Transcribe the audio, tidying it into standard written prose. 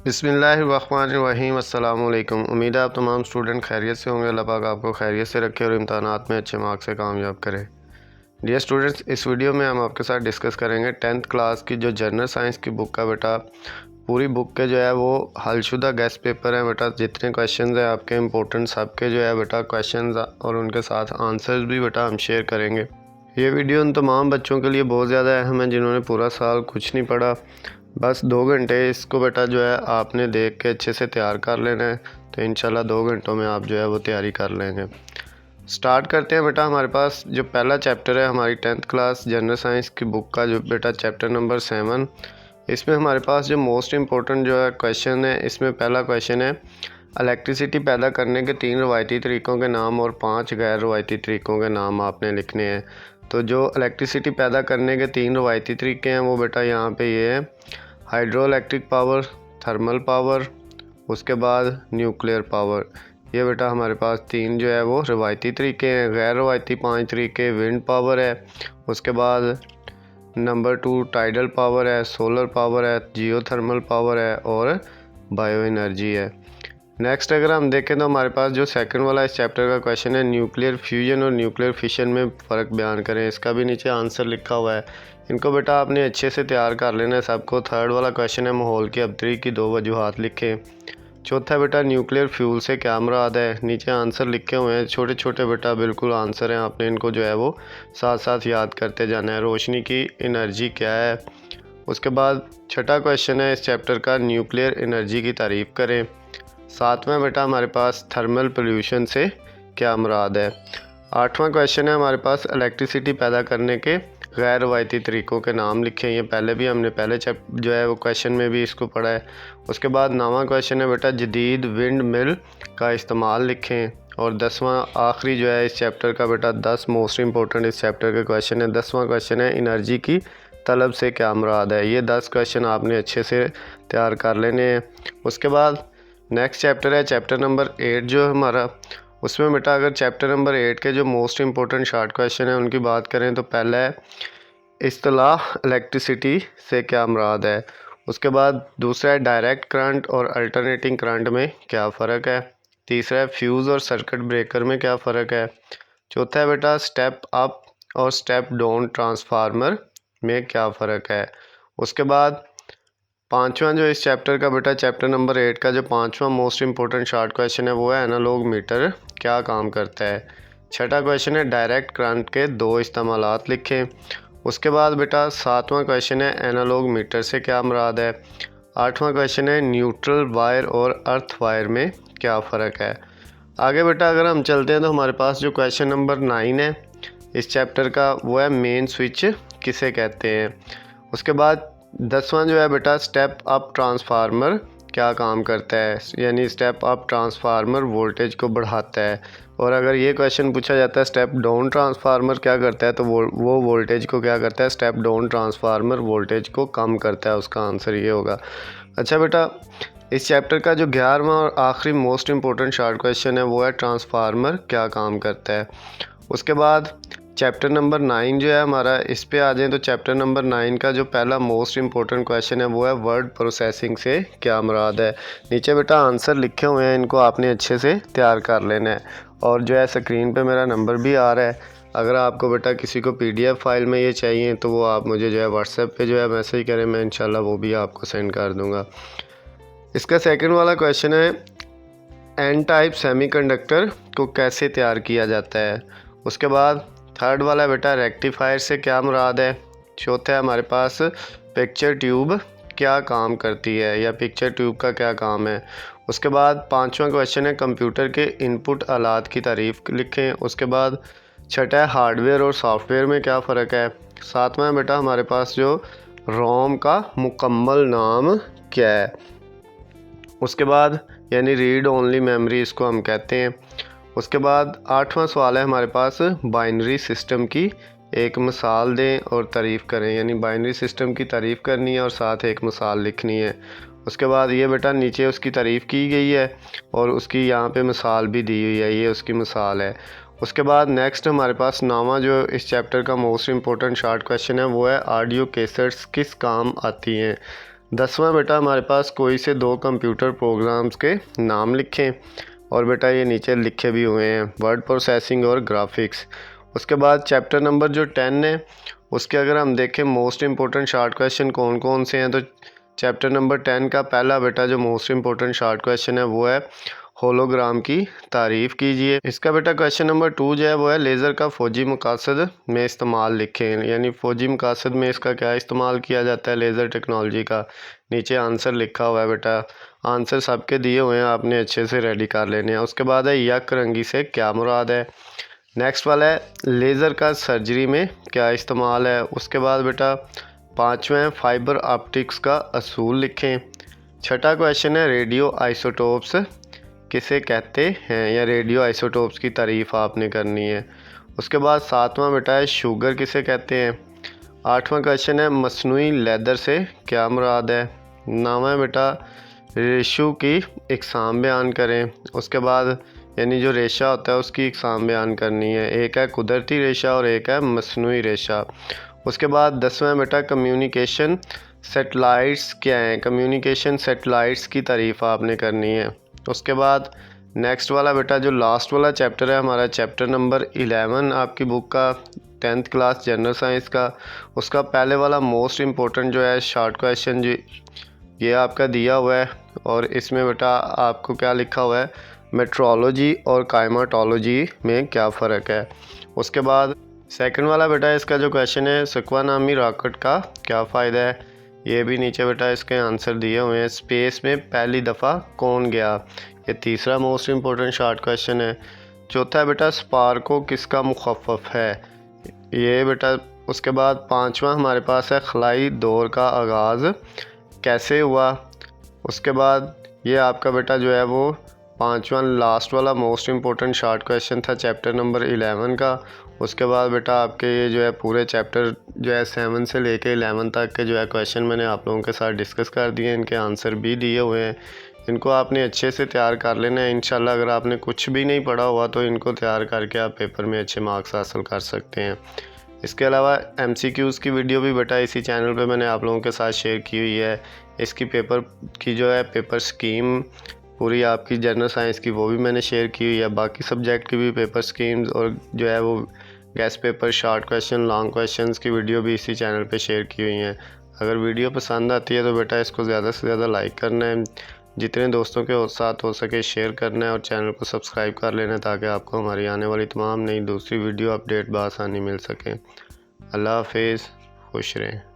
बिस्मिल्लाहिर्रहमानिर्रहीम। अस्सलाम वालेकुम। उम्मीद है आप तमाम स्टूडेंट खैरियत से होंगे। अल्लाह पाक आपको खैरियत से रखे और इम्तहानात में अच्छे मार्क्स से कामयाब करे। डियर स्टूडेंट्स, इस वीडियो में हम आपके साथ डिस्कस करेंगे 10th क्लास की जो जनरल साइंस की बुक का बेटा पूरी बुक के जो है वो हलशुदा गेस्ट पेपर है बेटा। जितने क्वेश्चन हैं आपके इम्पोर्टेंट सबके जो है बेटा क्वेश्चन और उनके साथ आंसर्स भी बेटा हम शेयर करेंगे। ये वीडियो उन तमाम बच्चों के लिए बहुत ज़्यादा अहम है जिन्होंने पूरा साल कुछ नहीं पढ़ा। बस 2 घंटे इसको बेटा जो है आपने देख के अच्छे से तैयार कर लेना है, तो इंशाल्लाह 2 घंटों में आप जो है वो तैयारी कर लेंगे। स्टार्ट करते हैं बेटा। हमारे पास जो पहला चैप्टर है हमारी 10th क्लास जनरल साइंस की बुक का जो बेटा चैप्टर नंबर 7, इसमें हमारे पास जो मोस्ट इम्पोर्टेंट जो है क्वेश्चन है, इसमें पहला क्वेश्चन है इलेक्ट्रिसिटी पैदा करने के 3 रवायती तरीक़ों के नाम और 5 गैर रवायती तरीक़ों के नाम आपने लिखने हैं। तो जो इलेक्ट्रिसिटी पैदा करने के 3 रवायती तरीके हैं वो बेटा यहाँ पे ये है hydro electric power, thermal power, उसके बाद न्यूक्लियर पावर। ये बेटा हमारे पास 3 जो है वो रवायती तरीके हैं। गैर रवायती 5 तरीके विंड पावर है, उसके बाद नंबर 2 टाइडल पावर है, सोलर पावर है, जियोथर्मल पावर है और बायो एनर्जी है। नेक्स्ट अगर हम देखें तो हमारे पास जो सेकंड वाला इस चैप्टर का क्वेश्चन है न्यूक्लियर फ्यूजन और न्यूक्लियर फिशन में फ़र्क बयान करें। इसका भी नीचे आंसर लिखा हुआ है। इनको बेटा आपने अच्छे से तैयार कर लेना है सबको। थर्ड वाला क्वेश्चन है माहौल की अबतरी की 2 वजूहात लिखें। चौथा बेटा न्यूक्लियर फ्यूल से क्या मुराद है। नीचे आंसर लिखे हुए हैं, छोटे छोटे बेटा बिल्कुल आंसर हैं। आपने इनको जो है वो साथ साथ याद करते जाना है। रोशनी की एनर्जी क्या है। उसके बाद छठा क्वेश्चन है इस चैप्टर का न्यूक्लियर एनर्जी की तारीफ़ करें। सातवां बेटा हमारे पास थर्मल पोल्यूशन से क्या मुराद है। आठवां क्वेश्चन है हमारे पास इलेक्ट्रिसिटी पैदा करने के गैर रवायती तरीक़ों के नाम लिखें। ये पहले भी हमने पहले जो है वो क्वेश्चन में भी इसको पढ़ा है। उसके बाद 9वां क्वेश्चन है बेटा जदीद विंड मिल का इस्तेमाल लिखें। और 10वां आखिरी जो है इस चैप्टर का बेटा 10 मोस्ट इम्पोर्टेंट इस चैप्टर का क्वेश्चन है। 10वां क्वेश्चन है एनर्जी की तलब से क्या मुराद है। ये 10 क्वेश्चन आपने अच्छे से तैयार कर लेने हैं। उसके बाद नेक्स्ट चैप्टर है चैप्टर नंबर 8 जो है हमारा। उसमें बेटा अगर चैप्टर नंबर 8 के जो मोस्ट इम्पोर्टेंट शॉर्ट क्वेश्चन है उनकी बात करें तो पहला है इस्तिलाह इलेक्ट्रिसिटी से क्या मुराद है। उसके बाद दूसरा है डायरेक्ट करंट और अल्टरनेटिंग करंट में क्या फ़र्क है। तीसरा है फ्यूज़ और सर्किट ब्रेकर में क्या फ़र्क है। चौथा है बेटा स्टेप अप और स्टेप डाउन ट्रांसफार्मर में क्या फ़र्क है। उसके बाद पांचवा जो इस चैप्टर का बेटा चैप्टर नंबर 8 का जो पांचवा मोस्ट इम्पोर्टेंट शॉर्ट क्वेश्चन है वो है एनालॉग मीटर क्या काम करता है। छठा क्वेश्चन है डायरेक्ट करंट के 2 इस्तेमालात लिखें। उसके बाद बेटा 7वां क्वेश्चन है एनालॉग मीटर से क्या मुराद है। 8वां क्वेश्चन है न्यूट्रल वायर और अर्थ वायर में क्या फ़र्क है। आगे बेटा अगर हम चलते हैं तो हमारे पास जो क्वेश्चन नंबर 9 है इस चैप्टर का वो है मेन स्विच किसे कहते हैं। उसके बाद 10वां जो है बेटा स्टेप अप ट्रांसफार्मर क्या काम करता है, यानी स्टेप अप ट्रांसफार्मर वोल्टेज को बढ़ाता है। और अगर ये क्वेश्चन पूछा जाता है स्टेप डाउन ट्रांसफार्मर क्या करता है तो वो वोल्टेज को क्या करता है, स्टेप डाउन ट्रांसफार्मर वोल्टेज को कम करता है। उसका आंसर ये होगा। अच्छा बेटा इस चैप्टर का जो 11वां और आखिरी मोस्ट इम्पोर्टेंट शॉर्ट क्वेश्चन है वो है ट्रांसफार्मर क्या काम करता है। उसके बाद चैप्टर नंबर 9 जो है हमारा, इस पे आ जाएँ तो चैप्टर नंबर 9 का जो पहला मोस्ट इम्पोर्टेंट क्वेश्चन है वो है वर्ड प्रोसेसिंग से क्या मुराद है। नीचे बेटा आंसर लिखे हुए हैं, इनको आपने अच्छे से तैयार कर लेना है। और जो है स्क्रीन पे मेरा नंबर भी आ रहा है। अगर आपको बेटा किसी को PDF फाइल में ये चाहिए तो वो आप मुझे जो है व्हाट्सएप पे जो है मैसेज करें, मैं इंशाल्लाह वो भी आपको सेंड कर दूँगा। इसका सेकेंड वाला क्वेश्चन है एन टाइप सेमीकंडक्टर को कैसे तैयार किया जाता है। उसके बाद थर्ड वाला बेटा रेक्टिफायर से क्या मुराद है। चौथा है हमारे पास पिक्चर ट्यूब क्या काम करती है या पिक्चर ट्यूब का क्या काम है। उसके बाद 5वां क्वेश्चन है कंप्यूटर के इनपुट आलात की तारीफ़ लिखें। उसके बाद छठा है हार्डवेयर और सॉफ्टवेयर में क्या फ़र्क है। 7वां बेटा हमारे पास जो रोम का मुकम्मल नाम क्या है। उसके बाद यानी रीड ओनली मेमोरी इसको हम कहते हैं। उसके बाद 8वां सवाल है हमारे पास बाइनरी सिस्टम की एक मिसाल दें और तारीफ़ करें, यानी बाइनरी सिस्टम की तारीफ़ करनी है और साथ एक मिसाल लिखनी है। उसके बाद ये बेटा नीचे उसकी तारीफ़ की गई है और उसकी यहाँ पे मिसाल भी दी हुई है, ये उसकी मिसाल है। उसके बाद नेक्स्ट हमारे पास 9वां जो इस चैप्टर का मोस्ट इम्पोर्टेंट शॉर्ट क्वेश्चन है वो है ऑडियो कैसेट्स किस काम आती हैं। 10वां बेटा हमारे पास कोई से 2 कंप्यूटर प्रोग्राम्स के नाम लिखें, और बेटा ये नीचे लिखे भी हुए हैं वर्ड प्रोसेसिंग और ग्राफिक्स। उसके बाद चैप्टर नंबर जो 10 है उसके अगर हम देखें मोस्ट इम्पोर्टेंट शॉर्ट क्वेश्चन कौन कौन से हैं, तो चैप्टर नंबर 10 का पहला बेटा जो मोस्ट इम्पोर्टेंट शॉर्ट क्वेश्चन है वो है होलोग्राम की तारीफ़ कीजिए। इसका बेटा क्वेश्चन नंबर 2 जो है वो है लेज़र का फ़ौजी मकासद में इस्तेमाल लिखें, यानी फ़ौजी मकासद में इसका क्या इस्तेमाल किया जाता है लेज़र टेक्नोलॉजी का। नीचे आंसर लिखा हुआ है बेटा, आंसर सबके दिए हुए हैं, आपने अच्छे से रेडी कर लेने हैं। उसके बाद है यक रंगी से क्या मुराद है। नेक्स्ट वाला है लेज़र का सर्जरी में क्या इस्तेमाल है। उसके बाद बेटा 5वां फाइबर ऑप्टिक्स का असूल लिखें। छठा क्वेश्चन है रेडियो आइसोटोप्स किसे कहते हैं, या रेडियो आइसोटोप्स की तारीफ़ आपने करनी है। उसके बाद 7वां बेटा है शुगर किसे कहते हैं। 8वां क्वेश्चन है मसनूई लेदर से क्या मुराद है। 9वां बेटा रेशू की इकसाम बयान करें। उसके बाद यानी जो रेशा होता है उसकी इकसाम बयान करनी है, एक है कुदरती रेशा और एक है मसनूई रेशा। उसके बाद 10वां बेटा कम्युनिकेशन सैटेलाइट्स क्या हैं, कम्युनिकेशन सैटेलाइट्स की तारीफ़ आपने करनी है। उसके बाद नेक्स्ट वाला बेटा जो लास्ट वाला चैप्टर है हमारा चैप्टर नंबर 11 आपकी बुक का 10th क्लास जनरल साइंस का, उसका पहले वाला मोस्ट इम्पोर्टेंट जो है शॉर्ट क्वेश्चन जो ये आपका दिया हुआ है, और इसमें बेटा आपको क्या लिखा हुआ है मेट्रोलॉजी और क्लाइमेटोलॉजी में क्या फ़र्क है। उसके बाद सेकंड वाला बेटा इसका जो क्वेश्चन है सुकवा नामी रॉकेट का क्या फ़ायदा है, ये भी नीचे बेटा इसके आंसर दिए हुए हैं। स्पेस में पहली दफ़ा कौन गया, ये तीसरा मोस्ट इम्पोर्टेंट शॉर्ट क्वेश्चन है। चौथा बेटा स्पार्को किसका मुखफ़फ़ है, ये बेटा। उसके बाद 5वां हमारे पास है खलाई दौर का आगाज़ कैसे हुआ। उसके बाद ये आपका बेटा जो है वो 5वां लास्ट वाला मोस्ट इम्पोर्टेंट शॉर्ट क्वेश्चन था चैप्टर नंबर 11 का। उसके बाद बेटा आपके ये जो है पूरे चैप्टर जो है 7 से लेके 11 तक के जो है क्वेश्चन मैंने आप लोगों के साथ डिस्कस कर दिए, इनके आंसर भी दिए हुए हैं। इनको आपने अच्छे से तैयार कर लेना है इंशाल्लाह। अगर आपने कुछ भी नहीं पढ़ा हुआ तो इनको तैयार करके आप पेपर में अच्छे मार्क्स हासिल कर सकते हैं। इसके अलावा MCQs की वीडियो भी बेटा इसी चैनल पे मैंने आप लोगों के साथ शेयर की हुई है। इसकी पेपर की जो है पेपर स्कीम पूरी आपकी जनरल साइंस की वो भी मैंने शेयर की हुई है। बाकी सब्जेक्ट की भी पेपर स्कीम्स और जो है वो guest paper short question long questions की वीडियो भी इसी चैनल पे शेयर की हुई हैं। अगर वीडियो पसंद आती है तो बेटा इसको ज़्यादा से ज़्यादा लाइक करना है, जितने दोस्तों के साथ हो सके शेयर करना है, और चैनल को सब्सक्राइब कर लेना है ताकि आपको हमारी आने वाली तमाम नई दूसरी वीडियो अपडेट बआसानी मिल सके। अल्लाह हाफिज़, खुश रहें।